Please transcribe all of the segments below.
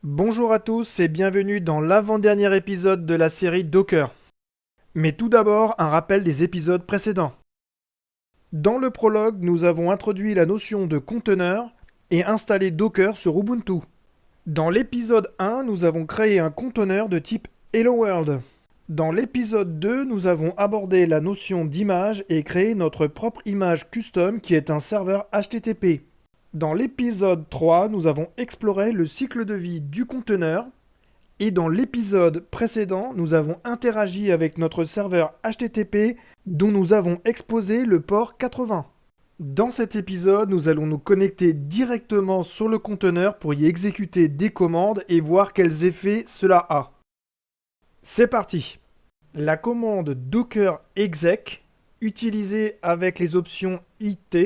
Bonjour à tous et bienvenue dans l'avant-dernier épisode de la série Docker. Mais tout d'abord, un rappel des épisodes précédents. Dans le prologue, nous avons introduit la notion de conteneur et installé Docker sur Ubuntu. Dans l'épisode 1, nous avons créé un conteneur de type Hello World. Dans l'épisode 2, nous avons abordé la notion d'image et créé notre propre image custom qui est un serveur HTTP. Dans l'épisode 3, nous avons exploré le cycle de vie du conteneur et dans l'épisode précédent, nous avons interagi avec notre serveur HTTP dont nous avons exposé le port 80. Dans cet épisode, nous allons nous connecter directement sur le conteneur pour y exécuter des commandes et voir quels effets cela a. C'est parti. La commande docker exec, utilisée avec les options IT,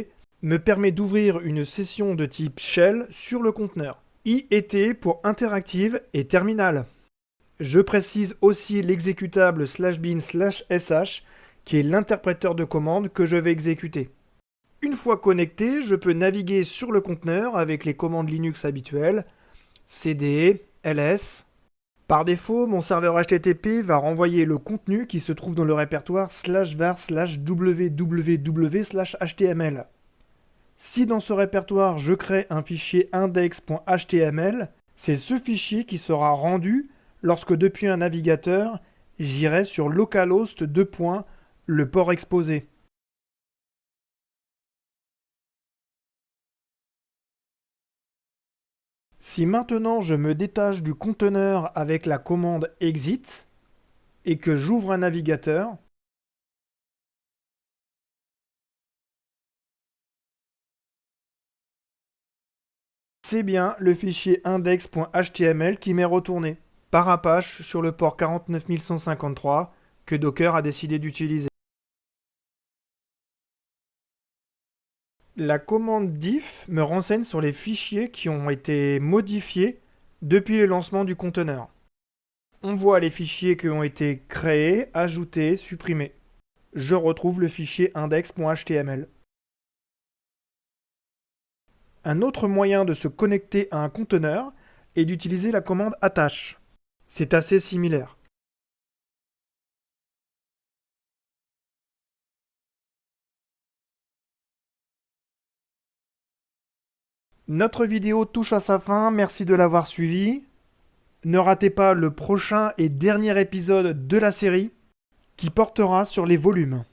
me permet d'ouvrir une session de type shell sur le conteneur. IET pour interactive et terminal. Je précise aussi l'exécutable /bin/sh qui est l'interpréteur de commande que je vais exécuter. Une fois connecté, je peux naviguer sur le conteneur avec les commandes Linux habituelles, cd, ls. Par défaut, mon serveur HTTP va renvoyer le contenu qui se trouve dans le répertoire /var/www/html. Si dans ce répertoire je crée un fichier index.html, c'est ce fichier qui sera rendu lorsque depuis un navigateur, j'irai sur localhost : le port exposé. Si maintenant je me détache du conteneur avec la commande exit et que j'ouvre un navigateur, c'est bien le fichier index.html qui m'est retourné par Apache sur le port 49153 que Docker a décidé d'utiliser. La commande diff me renseigne sur les fichiers qui ont été modifiés depuis le lancement du conteneur. On voit les fichiers qui ont été créés, ajoutés, supprimés. Je retrouve le fichier index.html. Un autre moyen de se connecter à un conteneur est d'utiliser la commande attache. C'est assez similaire. Notre vidéo touche à sa fin, merci de l'avoir suivi. Ne ratez pas le prochain et dernier épisode de la série qui portera sur les volumes.